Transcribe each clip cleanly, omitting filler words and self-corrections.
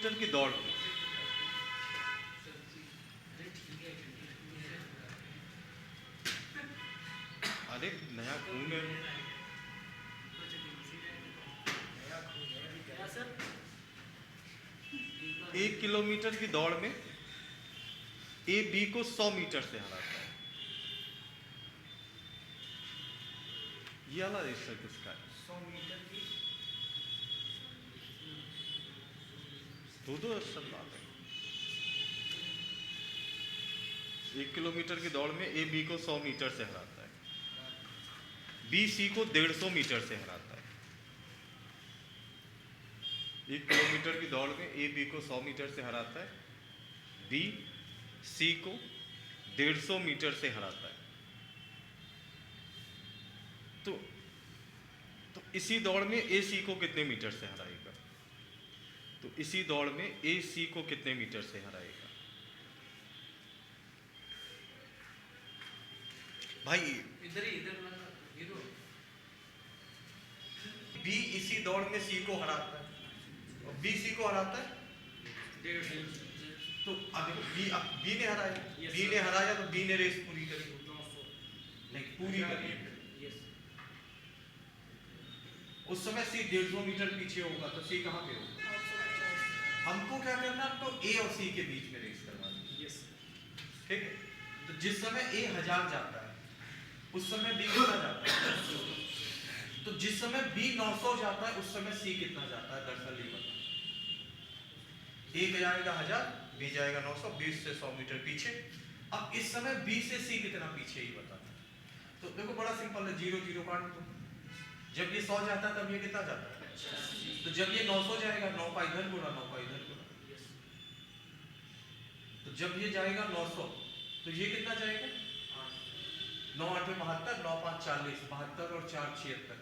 Kilometre की दौड़ में अरे नया खून है 1 किलोमीटर की दौड़ में ए बी को 100 मीटर से हराता है। ये वाला रेसर किसका है? 100 मीटर की दो रेसर बात है। 1 किलोमीटर की दौड़ में ए बी को 100 मीटर से हराता है, बी सी को 150 मीटर से हराता है। 1 किलोमीटर की दौड़ में ए बी को 100 मीटर से हराता है, बी सी को 150 मीटर से हराता है। तो इसी दौड़ में ए सी को कितने मीटर से हराएगा? तो इसी दौड़ में ए सी को कितने मीटर से हराएगा? भाई इधर ही इधर बी इसी दौड़ में सी को हराता है और बी सी को हराता है। तो अब बी ने हराया, बी ने हराया तो बी ने रेस पूरी करी, नहीं पूरी करी। उस समय सी 150 मीटर पीछे होगा तो सी कहाँ पे होगा? हमको क्या करना, तो ए और सी के बीच में रेस करवानी। ठीक है, तो जिस समय ए 1000 जाता है उस समय बी कितना जाता है, तो जिस समय बी 900 जाता है उस समय सी कितना जाता है? दरअसल ये बता, ए जाएगा 1000, बी जाएगा 900, 20 से 100 मीटर पीछे। अब इस समय बी से सी कितना पीछे ही बता। तो देखो बड़ा सिंपल है, 0 0 काट दो। जब ये 100 जाता है तब ये कितना जाता है? तो जब ये 900 जाएगा 9 का इधर गुणा 9 का इधर गुणा, तो जब ये जाएगा 900 तो ये कितना जाएगा? 9 8 72, 9 5 40, 72 और 4 76।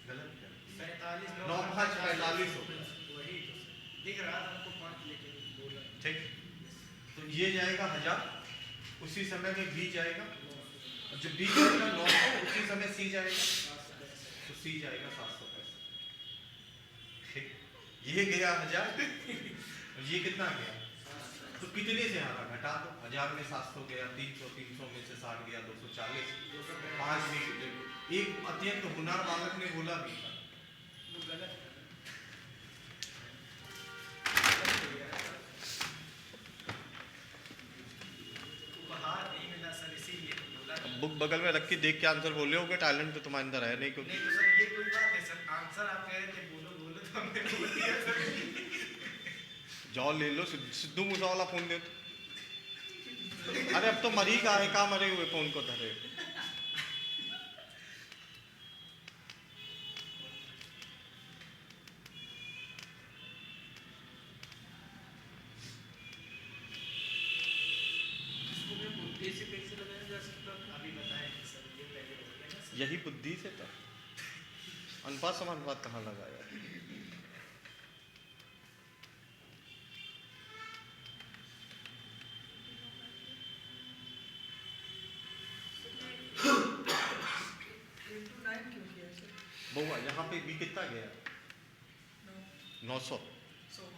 गलत क्या? 45 9 5 45 होगा। वही दिख रहा था हमको 5 लेके बोला। ठीक, तो ये जाएगा 1000, उसी समय में बी जाएगा, और जब बी जाएगा 900 उसी समय सी जाएगा, तो सी जाएगा 765। ठीक, ये गया 1000 और ये कितना गया? तो कितने से हारा? घटा दो, 1000 में 700 गया, 300, 300 में से 60 गया, 240, 5 में। एक अत्यंत हुनर बालक ने बोला भी था, उपहार नहीं मिला सर, इसीलिए बोला। बुक बगल में रख के देख के आंसर बोले होगे, टैलेंट तो तुम्हारे अंदर है नहीं क्योंकि नहीं तो सर ये कोई बात है सर, आंसर आप कह रहे थे बोलो बोलो तो हमने बोल दिया सर। जाओ ले लो, सिद्धू मूसा वाला फोन दे दो। अरे अब तो मरी का है, कहाँ मरे हुए फोन को धरे। यही बुद्धि से था, अनुपात समानुपात कहाँ लगाया? बहुआ यहाँ पे भी कितना गया? 900,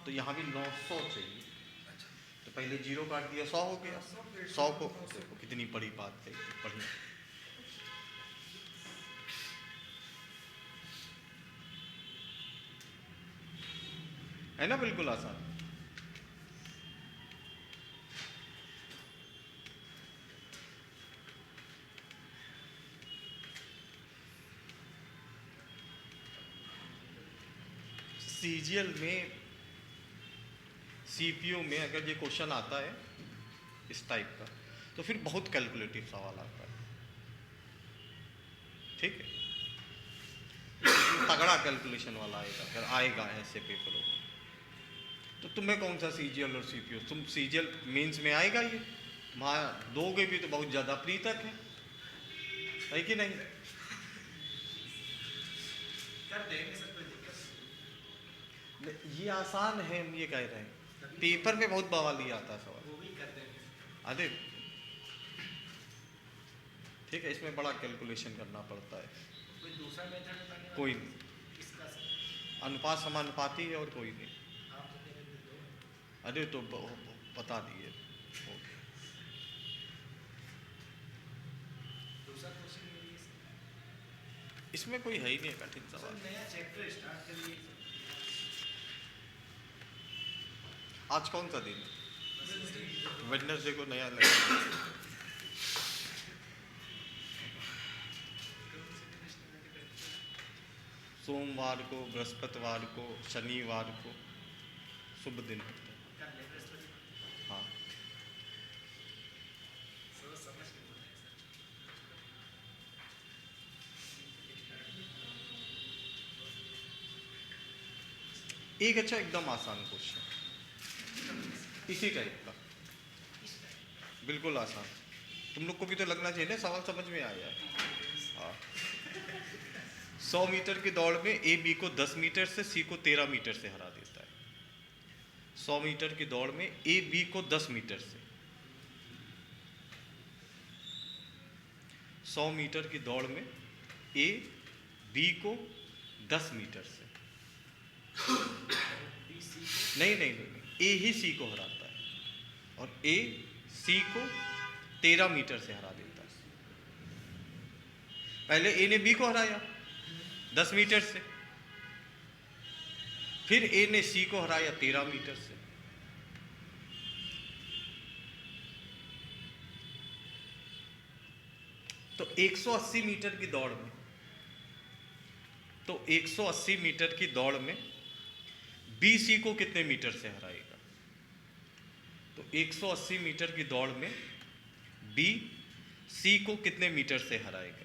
तो यहाँ भी 900 चाहिए। तो पहले 0 काट दिया, 100 हो गया। 100 को देखो कितनी बड़ी बात है, पढ़ी है ना, बिल्कुल आसान। सीजीएल में, सीपीयू में अगर ये क्वेश्चन आता है इस टाइप का तो फिर बहुत कैलकुलेटिव सवाल आता है। ठीक है, तगड़ा कैलकुलेशन वाला आएगा अगर आएगा ऐसे पेपरों में। तो तुम्हें कौन सा सीजीएल और सीपीयू, तुम सीजीएल मेंस में आएगा ये, वहाँ दोगे भी तो बहुत ज़्यादा प्री तक है कि नहीं? कर देंगे सर, कोई दिक्कत ये आसान है, हम ये कह रहे हैं, पेपर में बहुत बवाली आता है सवाल। वो भी कर देंगे। अरे ठीक है, इसमें बड़ा कैलकुलेशन करना पड़ता है। कोई दूसरा मेथड कोई नहीं, इसका अनुपात समानुपाती है और कोई नहीं। आप तो कह रहे थे 2। अरे तो बता दिए। दूसरा क्वेश्चन ये है सर। इसमें कोई है ही नहीं कठिन सर सवाल। नया चैप्टर स्टार्ट करिए सर। आज कौन सा दिन है? वेडनेसडे को नया लगेगा। सोमवार को, बृहस्पतिवार को, शनिवार को शुभ दिन होता है। कल है बृहस्पति। हाँ, सर समझ के बोल रहे हैं सर। एक अच्छा एकदम आसान क्वेश्चन इसी टाइप का, बिल्कुल आसान। तुम लोग को भी तो लगना चाहिए ना सवाल समझ में आया है। हाँ, 100 मीटर की दौड़ में ए बी को 10 मीटर से, सी को 13 मीटर से हरा देता है। 100 मीटर की दौड़ में ए बी को 10 मीटर से, 100 मीटर की दौड़ में ए बी को 10 मीटर से, नहीं नहीं नहीं, ए ही सी को हराता है और ए सी को 13 मीटर से हरा देता है। पहले ए ने बी को हराया 10 मीटर से, फिर ए ने सी को हराया 13 मीटर से। तो 180 मीटर की दौड़ में, तो 180 मीटर की दौड़ में बी सी को कितने मीटर से हराएगा? तो 180 मीटर की दौड़ में बी सी को कितने मीटर से हराएगा?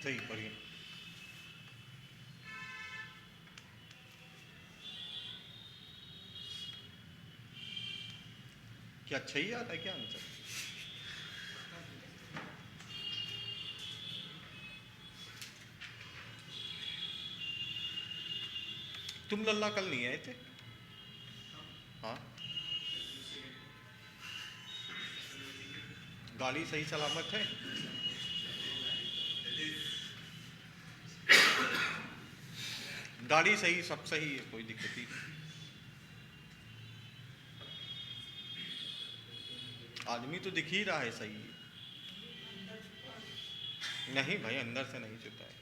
सही, बढ़िया। क्या अच्छा ही आता है क्या आंसर? तुम लल्ला कल नहीं आए थे? हाँ, गाड़ी सही सलामत है? गाड़ी सही, सब सही है, कोई दिक्कत ही नहीं। आदमी तो दिख ही रहा है सही है। नहीं भाई, अंदर से नहीं छूता है।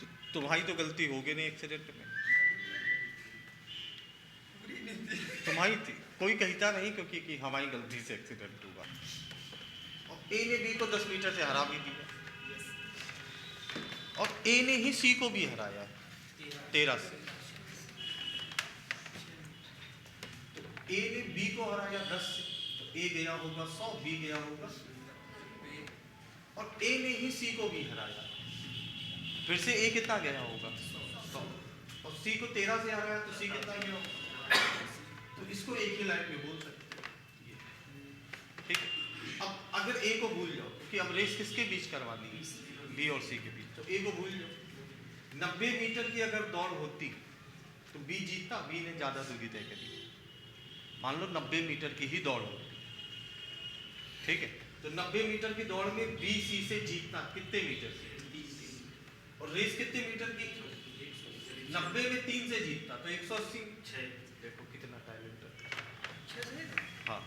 तो तुम्हारी तो गलती होगी नहीं एक्सीडेंट में, तुम्हारी थी, कोई कहता नहीं क्योंकि कि हमारी गलती से एक्सीडेंट हुआ। और ए ने बी को 10 मीटर से हरा भी दिया और ए ने ही सी को भी हराया 13 से। तो ए ने बी को हराया 10 से, तो ए गया होगा 100, बी गया होगा, और ए ने ही सी को भी हराया, फिर से ए कितना गया होगा 100, और सी को 13 से हराया तो सी कितना गया होगा। तो इसको एक ही लाइन में बोल सकते हैं, ठीक है। अब अगर ए को भूल जाओ कि अब रेस किसके बीच करवानी है, बी और सी के बीच, तो ए को भूल जाओ। 90 मीटर की अगर दौड़ होती तो बी जीतता, बी ने ज्यादा दूरी तय करी। मान लो 90 मीटर की ही दौड़ होती, ठीक है, तो 90 मीटर की दौड़ में बी सी से जीतना कितने मीटर से, और रेस कितने मीटर की, 90 में 3 से जीतता तो 180। देखो कितना टैलेंट है। हाँ,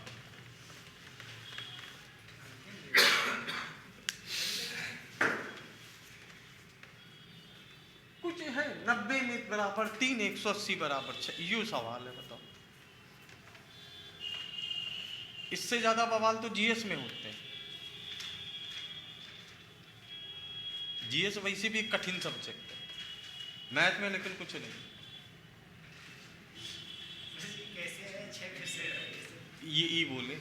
90 में बराबर 3, 180 बराबर 6, यूं सवाल है, बताओ। इससे ज्यादा बवाल तो जीएस में होते हैं। जीएस वैसे भी एक कठिन सब्जेक्ट है मैथ में, लेकिन कुछ नहीं। कैसे है 6 कैसे है? ये ई बोले,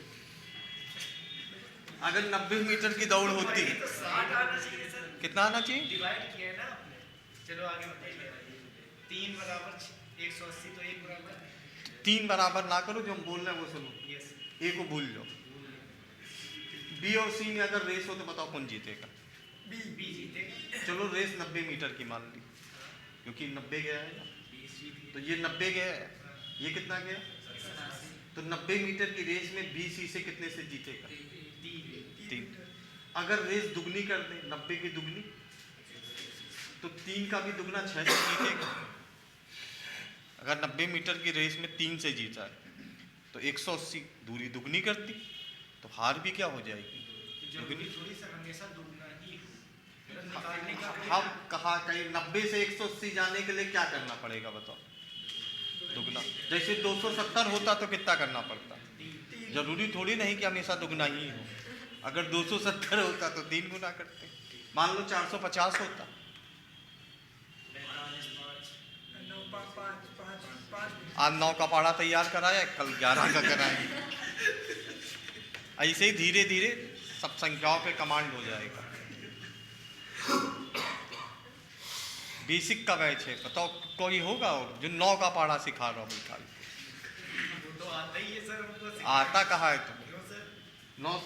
अगर 90 मीटर की दौड़ होती तो 60 आना चाहिए सर। कितना आना चाहिए? डिवाइड किया है ना आपने। चलो आगे बताइए। 3 बराबर 180 तो 1 बराबर 3 बराबर ना करो, जो हम बोल रहे हैं वो सुनो। यस ए को भूल जाओ। बी और सी में अगर रेस हो तो बताओ कौन जीतेगा? बी जीतेगा। चलो रेस 90 मीटर की मान ली, क्योंकि 90 गया है ना, तो ये 90 गया है, ये कितना गया? तो 90 मीटर की रेस में बी सी से कितने से जीतेगा? 3। अगर रेस दुगनी कर दे, 90 की दुगनी, तो 3 का भी दुगना 6 से जीतेगा। अगर 90 मीटर की रेस में 3 से जीता है तो 180 दूरी दुगनी करती, तो हार भी क्या हो जाएगी? जरूरी थोड़ी सा हमेशा दुगना ही हो। निकालने का हम कहा कहीं 90 से 180 जाने के लिए क्या करना पड़ेगा बताओ? दुगना। जैसे 270 होता तो कितना करना पड़ता? जरूरी थोड़ी नहीं कि हमेशा दुगना ही हो। अगर 270 होता तो 3 गुना करते। मान लो 450 होता, आज 9 का पाड़ा तैयार कराया, कल 11 का कराएंगे। ऐसे ही धीरे धीरे सब संख्याओं पे कमांड हो जाएगा। बेसिक का बैच है, बताओ कोई होगा और जो 9 का पाड़ा सिखा रहा हो बिठा के? वो तो आता ही है सर हमको। आता कहाँ है तुम्हें? क्यों सर?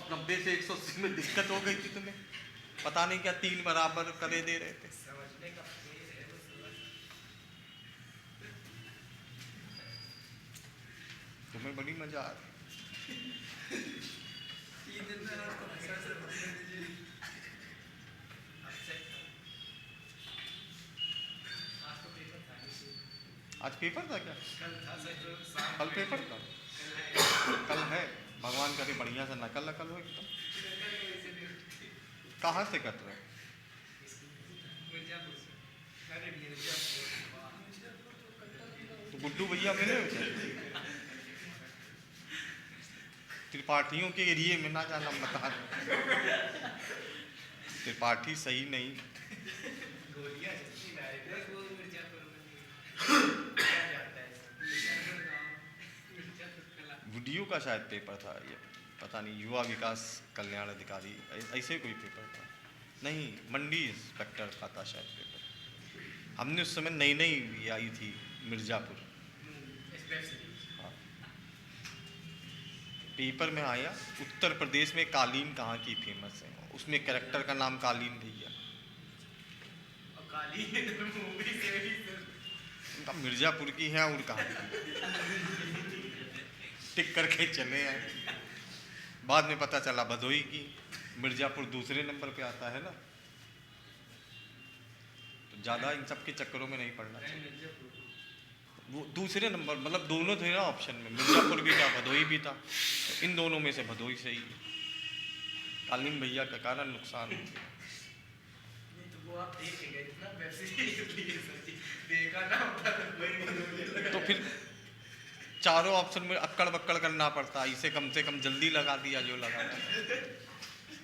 90 से 180 में दिक्कत हो गई थी तुम्हें, पता नहीं क्या 3 बराबर करे दे रहे थे। समझने का फेर है वो समझ। तुम्हें बड़ी मजा आ रही। आज पेपर था क्या? कल था सर जो शाम कल पेपर था? कल है, भगवान करे बढ़िया से नकल नकल हो एकदम। कहाँ से कर रहे हो? तो गुड्डू भैया मिले हो क्या? त्रिपाठियों के एरिए में ना जाना, बता रहे। त्रिपाठी सही नहीं। गोलियां जल्दी लाएगा वो मिर्जापुर में क्या जाता है वीडियो का शायद पेपर था ये, पता नहीं, युवा विकास कल्याण अधिकारी ऐसे कोई पेपर था। नहीं, मंडी इंस्पेक्टर का था शायद पेपर। हमने उस समय नई नई ये आई थी मिर्जापुर। हाँ, पेपर में आया उत्तर प्रदेश में कालीन कहाँ की फेमस है, उसमें कैरेक्टर का नाम कालीन भैया। और काली मूवी से भी सर उनका मिर्जापुर की है और कहाँ की, टिक करके चले आए। बाद में पता चला भदोई की। मिर्जापुर दूसरे नंबर पे आता है ना, तो ज़्यादा इन सब के चक्करों में नहीं पड़ना चाहिए। वो दूसरे नंबर, मतलब दोनों थे ना ऑप्शन में, मिर्जापुर भी था भदोई भी था, तो इन दोनों में से भदोई सही है। कालीन भैया का कारण नुकसान हो गया। तो वो आप देख के गए ना वेब सीरीज लिए सर जी देखा ना होता तो वही बोलने लगा। तो फिर चारों ऑप्शन में अक्कड़ बक्कड़ करना पड़ता, इसे कम से कम जल्दी लगा दिया जो लगाना था।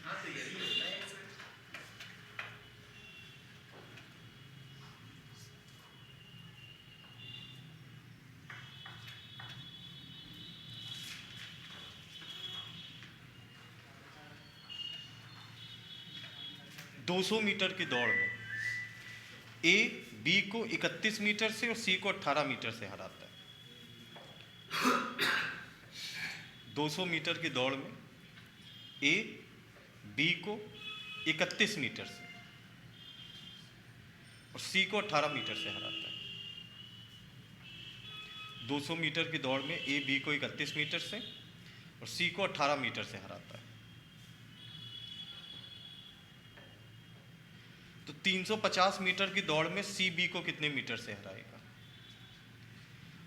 हाँ तो यही होता है सर। 200 मीटर की दौड़ में ए बी को 31 मीटर से और सी को 18 मीटर से हराता है। 200 मीटर की दौड़ में ए बी को 31 मीटर से और सी को 18 मीटर से हराता है। 200 मीटर की दौड़ में ए बी को 31 मीटर से और सी को 18 मीटर से हराता है। तो 350 मीटर की दौड़ में सी बी को कितने मीटर से हराएगा?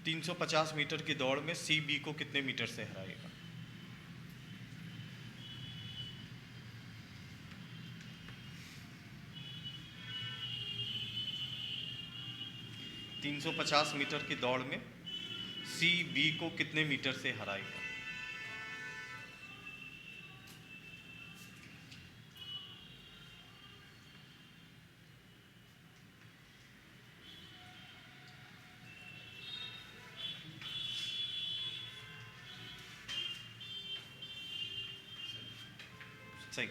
350 मीटर की दौड़ में सी बी को कितने मीटर से हराएगा? 350 मीटर की दौड़ में सी बी को कितने मीटर से हराएगा? सही।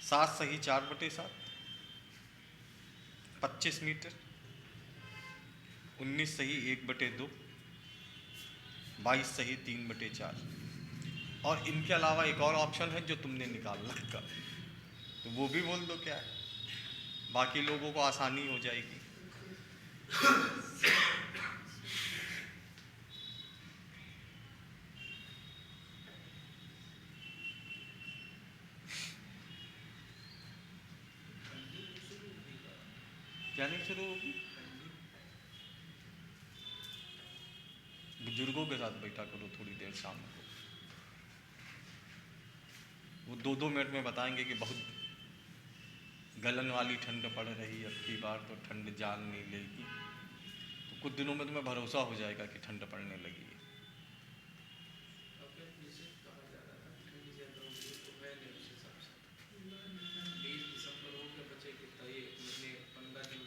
7 सही 4/7, 25 मीटर। 19 सही 1/2, 22 सही 3/4। और इनके अलावा एक और ऑप्शन है जो तुमने निकालना था, तो वो भी बोल दो क्या है, बाकी लोगों को आसानी हो जाएगी। क्या नहीं शुरू होगी? बुजुर्गों के साथ बैठा करो थोड़ी देर शाम को, वो 2-2 मिनट में बताएंगे कि बहुत गलन वाली ठंड पड़ रही है, अब की बार तो ठंड जान नहीं लेगी। तो कुछ दिनों में तुम्हें भरोसा हो जाएगा कि ठंड पड़ने लगी है।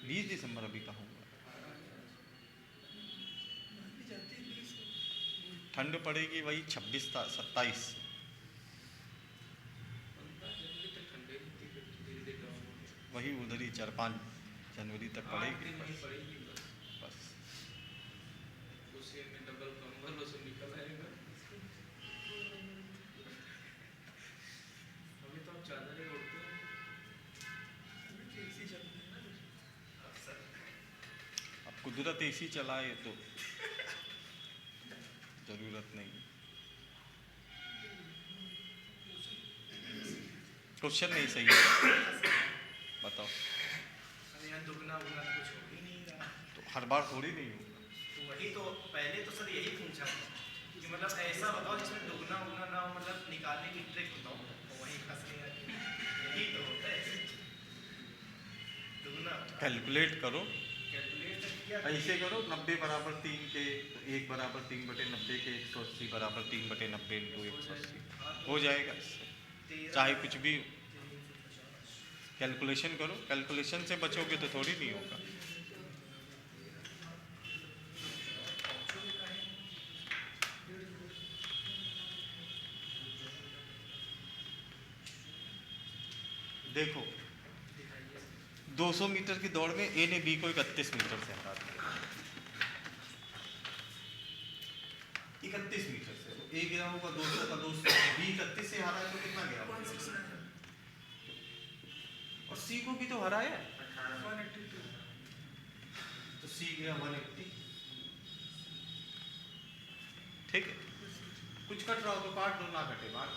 बीस दिसंबर अभी कहाँ हुआ? ठंड पड़ेगी वही 26-27। वही उधर ही 4-5 जनवरी तक पड़ेगी बस। उसी में डबल कंबल उसे निकल आएगा। अभी तो आप चादर ही ओढ़ते हैं। अब कुदरत एसी चलाए तो जरूरत नहीं। क्वेश्चन नहीं सही है, बताओ। अरे यहाँ दुगना उगना कुछ हो ही नहीं रहा। तो हर बार थोड़ी नहीं होगा। तो वही तो पहले तो सर यही पूछा कि मतलब ऐसा बताओ जिसमें दुगना उगना ना हो, मतलब निकालने की ट्रिक बताओ, तो वही फंस गया। यही तो होता है दुगना। कैलकुलेट करो, कैलकुलेट किया ऐसे करो 90 बराबर 3 के, तो 1 बराबर 3/90 के, 180 बराबर 3/90 × 180 हो जाएगा। इससे चाहे कुछ भी कैलकुलेशन करो, कैलकुलेशन से बचोगे तो थोड़ी नहीं होगा। देखो 200 मीटर की दौड़ में ए ने बी को 31 मीटर से हरा दिया। 31 मीटर से, तो ए गया होगा 200 का 200, बी 31 से हरा है तो कितना गया होगा? और सी को भी तो हराया है, तो सी गया 180। ठीक है, कुछ कट रहा हो तो काट दो, ना कटे बाहर।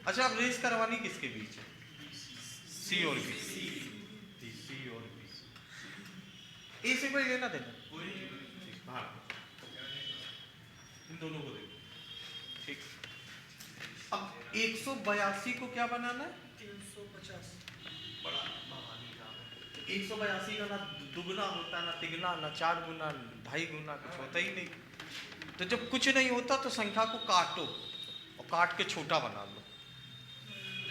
अच्छा, अब रेस करवानी किसके बीच है? सी और बी। सी और बी, ए से कोई लेना देना हाँ, इन दोनों को देखो। ठीक, अब 182 को क्या बनाना है? 350। बड़ा बहाली काम है। 182 का ना दुगना होता, ना तिगना, ना 4 गुना, 2.5 गुना, कुछ होता ही नहीं। तो जब कुछ नहीं होता तो संख्या को काटो और काट के छोटा बना लो।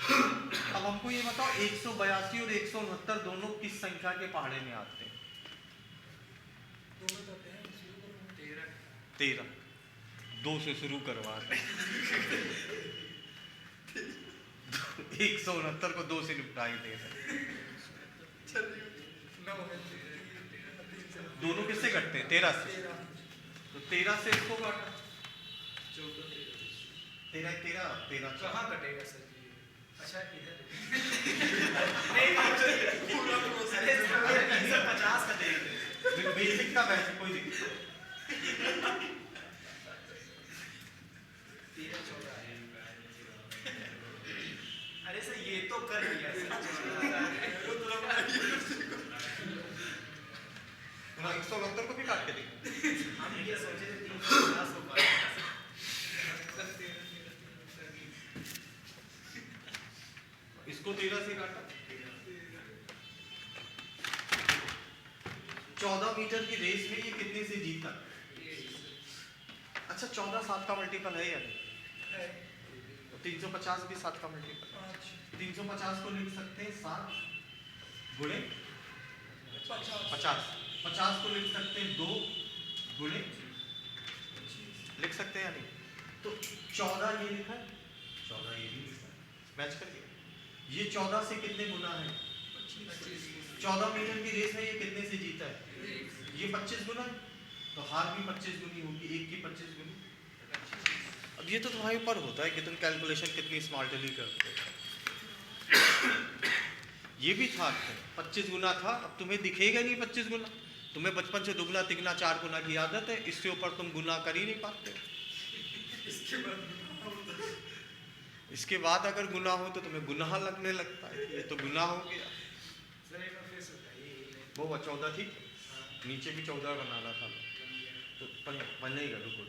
अब हमको ये बताओ 182 और 169 दोनों किस संख्या के पहाड़े में आते हैं? 13। 2 से शुरू करवा रहे 169 को 2 से निपटाई दे रहे। दोनों किससे कटते हैं? 13 से। तो 13 से इसको काटा, 13 कहाँ कटेगा सर जी? अच्छा इधर पूरा प्रोसेस 350 का देख रहे। बेसिक का वैसे कोई दिक्कत। 13 14 अरे सर ये तो कर लिया सर। 169 को भी काट के देखो। हम ये सोचे थे 350 को काट। इसको 13 से काटा, 14 मीटर की रेस में ये कितने से जीता? अच्छा 14 7 का मल्टीपल है या नहीं? है 350 भी 7 का मल्टीपल। 350 को लिख सकते हैं 7 गुणे 50। 50 को लिख सकते हैं 2 गुणे, लिख सकते हैं या नहीं? तो 14 ये लिखा है, 14 ये भी लिखा है, मैच करिए। ये 14 से कितने गुना है? 14 मीटर की रेस में ये कितने से जीता है? ये 25 गुना, तो हार भी 25 गुनी होगी, एक की 25 गुनी। अब ये तो तुम्हारे ऊपर होता है कि तुम कैलकुलेशन कितनी स्मार्टली करते हो। ये भी था 25 गुना था, अब तुम्हें दिखेगा नहीं 25 गुना, तुम्हें बचपन से दुगना तिगना 4 गुना की आदत है, इसके ऊपर तुम गुना कर ही नहीं पाते। इसके बाद अगर गुना हो तो तुम्हें गुनाह लगने लगता है, ये तो गुनाह हो गया। वो 14 ठीक, नीचे भी 14 बनाना था तो बनेगा, रुको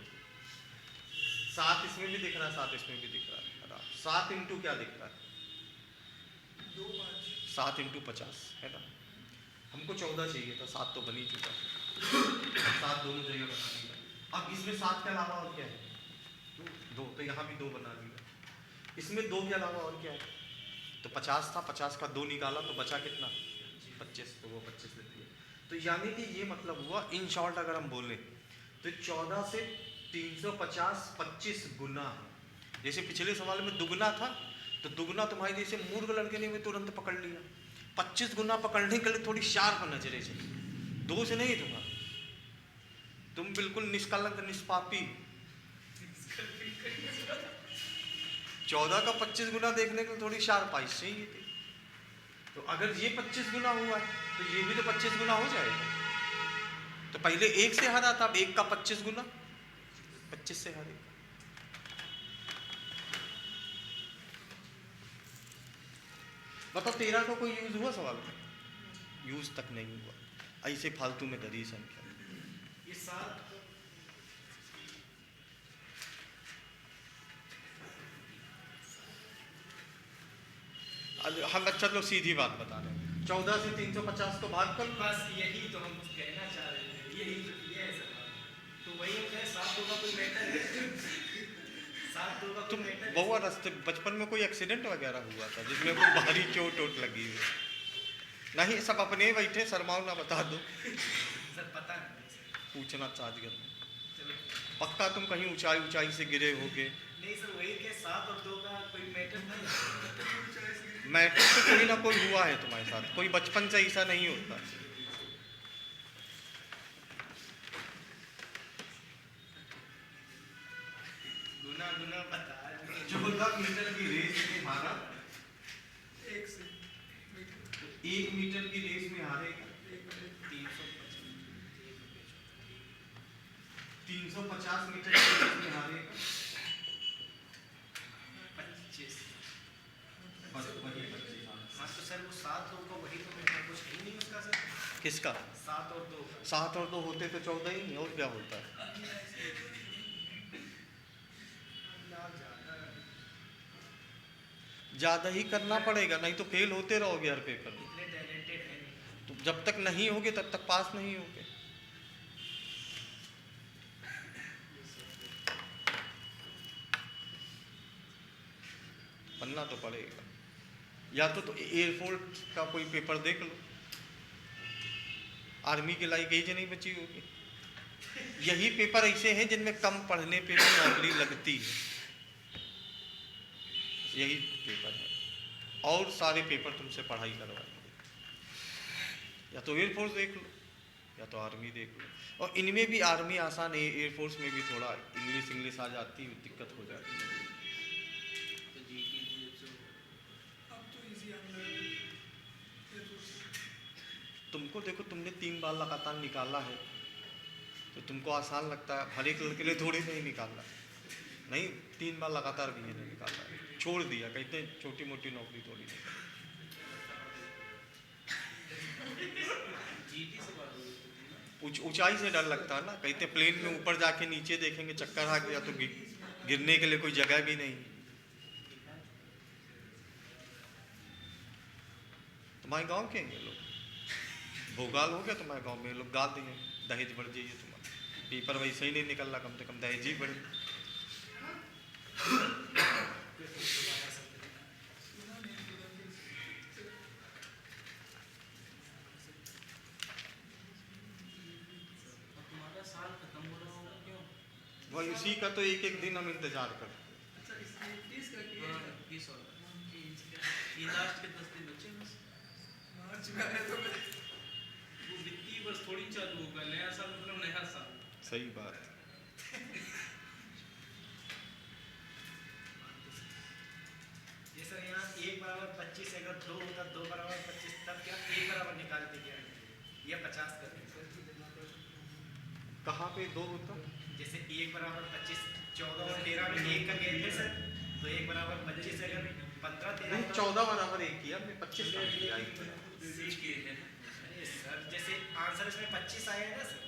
7 इसमें भी दिख रहा है, 7 इसमें भी दिख रहा है। 7 इंटू क्या दिख रहा है? 7 इंटू 50 है ना। हमको 14 चाहिए था, 7 तो बन ही चुका है, 7 दोनों जगह बना दिया। अब इसमें 7 के अलावा और क्या है? 2, तो यहाँ भी 2 बना दिया। इसमें 2 के अलावा और क्या है? तो 50 था, 50 का 2 निकाला तो बचा कितना? 25, तो वो 25 ले दिया। तो यानी कि ये मतलब हुआ, इन शॉर्ट अगर हम बोले तो 14 से 350 25 गुना है। जैसे पिछले सवाल में दुगना था, तो दुगना तुम्हारी जैसे मूर्ख लड़के ने तुरंत पकड़ लिया। 25 गुना पकड़ने के लिए थोड़ी शार्प नजरें चाहिए, 2 से नहीं तुम्हारा, तुम बिल्कुल निष्कलंक निष्पापी। 14 का 25 गुना देखने के लिए थोड़ी शार्प आइज चाहिए थी। तो अगर ये 25 गुना हुआ है तो ये भी तो 25 गुना हो जाएगा। तो पहले 1 से हारा था, अब 1 का 25 गुना, 25 से हारे। बताओ 13 का कोई यूज हुआ सवाल में? यूज तक नहीं हुआ, ऐसे फालतू में डरी संख्या। ये 7 हम अच्छा लोग सीधी बात बता रहे हैं, 14 से 350 को भाग कर, बस यही तो हम कहना चाह रहे थे, यही तो किया है सवाल। तो वही हम कहें 7 2 का कोई मैटर है, 7 2 का तुम कोई मैटर बहुआ रास्ते बचपन में कोई एक्सीडेंट वगैरह हुआ था जिसमें कोई भारी चोट वोट लगी हुई? नहीं, सब अपने बैठे, शर्माओ ना, बता दो। सर पता नहीं सर, पूछना चार्ज कर, चलो पक्का तुम कहीं ऊंचाई से गिरे होगे? नहीं सर, वही के 7 और 2 का कोई मैटर नहीं। मैटर तो कोई ना कोई हुआ है तुम्हारे साथ, कोई बचपन से ऐसा नहीं होता। गुना गुना बता 14 मीटर की रेस में हारा, 1 मीटर की रेस में हारेगा, 350 मीटर की रेस में हारेगा, 25। बस वही 25। हाँ तो सर वो 7 2 का वही तो मैटर, कुछ है ही नहीं उसका सर। किसका? 7 और 2 का 7 और 2 होते तो 14 ही नहीं, और क्या होता है? ज्यादा ही करना पड़ेगा, नहीं तो फेल होते रहोगे हर पेपर में। इतने टैलेंटेड है नहीं। तो जब तक नहीं होगे तब तक पास नहीं होगे। पढ़ना तो पड़ेगा, या तो एयरफोर्स का कोई पेपर देख लो, आर्मी के लायक एज नहीं बची होगी। यही पेपर ऐसे हैं जिनमें कम पढ़ने पे भी नौकरी लगती है, यही पेपर है। और सारे पेपर तुमसे पढ़ाई करवाएंगे, या तो एयरफोर्स देख लो या तो आर्मी देख लो। और इनमें भी आर्मी आसान है, एयरफोर्स में भी थोड़ा इंग्लिश आ जाती है, दिक्कत हो जाती है। तुमको देखो, तुमने 3 बार लगातार निकाला है तो तुमको आसान लगता है, हर एक लड़के लिए थोड़ी नहीं निकालना। नहीं, 3 बार लगातार भी नहीं निकाला है, छोड़ दिया, कहते हैं छोटी मोटी नौकरी थोड़ी नहीं। ऊंचाई से डर लगता है ना, कहते प्लेन में ऊपर जाके नीचे देखेंगे चक्कर आ गया तो गिरने के लिए कोई जगह भी नहीं। तुम्हारे गांव के हैं ये लोग? भोगाल हो गया तुम्हारे गांव में, लोग गा दिए दहेज बढ़ जाइए तुम्हारा, पेपर वैसे ही नहीं निकल रहा, कम से कम दहेज ही बढ़े। तुम्हारा साल खत्म हो रहा होगा क्यों? वही उसी का तो एक एक दिन हम इंतजार करते हैं। अच्छा इसलिए 30 का किया है। 20 और ये लास्ट के 10 दिन बचे बस। मार्च में आया तो मैं वो वित्तीय वर्ष थोड़ी चालू होगा, नया साल मतलब नया साल। सही बात। ये सर यहाँ 1 बराबर 25 अगर 2 होता 2 बराबर 25 तब क्या 1 बराबर निकालते क्या ये 50 कर देते। कहाँ पे 2 होता? जैसे 1 बराबर 25 14 और 13 में 1 का गेप है सर, तो 1 बराबर 25 अगर 15 13 नहीं 14 बराबर 1 किया हमने, 25 कहाँ किया? सीख के है ना। अरे सर जैसे आंसर इसमें 25 आया है ना सर।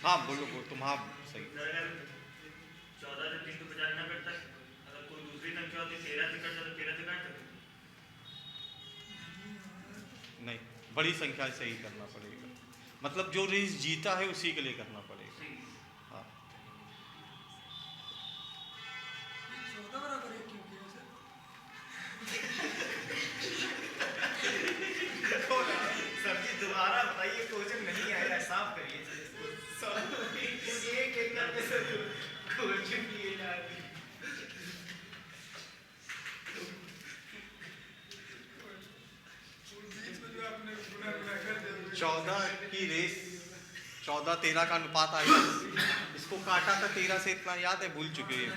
हाँ बोलो बोलो तुम, हाँ सही। 14 से 3 को 50 ना कटता है, अगर कोई दूसरी संख्या होती 13 से कटता तो 13 से काट सकते। नहीं, बड़ी संख्या से ही करना पड़ेगा, मतलब जो रेस जीता है उसी के लिए करना पड़ेगा। हाँ 14 बराबर 1 क्यों किया सर? सर जी दोबारा बताइए, क्वेश्चन नहीं आया, साफ करिए सर इसको। एक एक करके सर क्वेश्चन किए जा रहे हैं। बीच में जो आपने गुना गुना कर दिया 14 की रेस 14 13 का अनुपात आया, इसको काटा था 13 से, इतना याद है, भूल चुके हैं।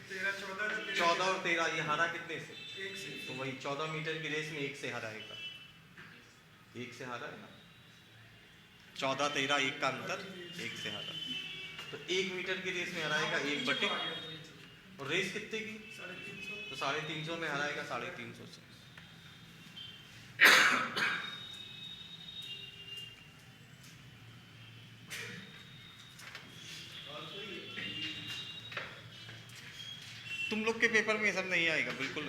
13 14 14 और 13 ये हारा कितने से? 1 से। तो वही 14 मीटर की रेस में 1 से हराएगा, 1 से हारा है ना। 14 13 1 का अंतर, 1 से हारा, तो 1 मीटर की रेस में हराएगा 1 बटे, और रेस कितने की? 350। तो 350 में हराएगा 350 से। तुम लोग के पेपर में ये सब नहीं आएगा, बिल्कुल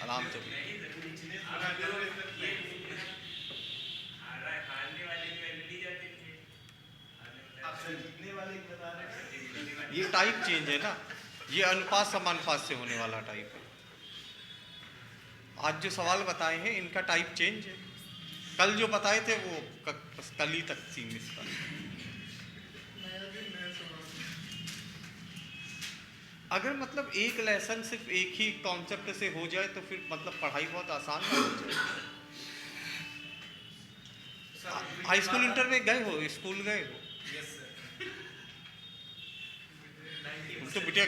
आराम से। आप सर जीतने वाले को बता रहे हैं। ये टाइप चेंज है ना, ये अनुपात समानुपात से होने वाला टाइप है। आज जो सवाल बताए हैं इनका टाइप चेंज है, कल जो बताए थे वो कल ही तक सीमित था। नया दिन नया सवाल। अगर मतलब एक लेसन सिर्फ एक ही कॉन्सेप्ट से हो जाए तो फिर मतलब पढ़ाई बहुत आसान हो जाए। हाई स्कूल इंटर में गए हो, स्कूल गए हो? Yes sir. तो बेटा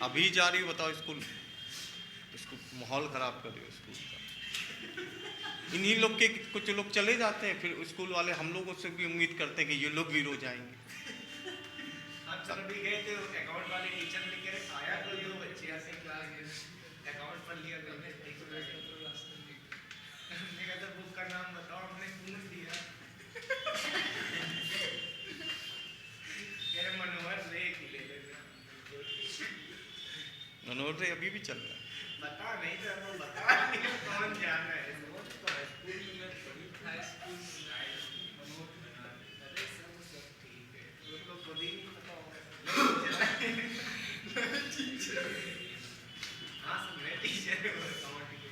अभी जा रही हो, बताओ स्कूल, इसको माहौल खराब कर रही हो स्कूल का। इन्हीं लोग के कुछ लोग चले जाते हैं, फिर स्कूल वाले हम लोगों से भी उम्मीद करते हैं कि ये लोग भी रो जाएंगे। हम सर अभी गए थे, अकाउंट वाले टीचर ने कह रहे आया तो जो बच्चे ऐसे क्लास में अकाउंट पर लिया करते थे। हमने कहा था बुक का नाम बताओ, हमने पूछ दिया। कह रहे मनोहर लेख ही ले लेना। मनोहर अभी भी चल रहा है। बता नहीं सर, वो बता नहीं कौन जान रहा है। स्कूल में पढ़ी था, स्कूल में अरे सब सब ठीक है, उसको खुद ही नहीं पता होगा। हाँ सर मैं टीचर हूँ अकाउंट के।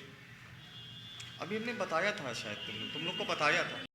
अभी हमने बताया था शायद, तुम लोग को बताया था।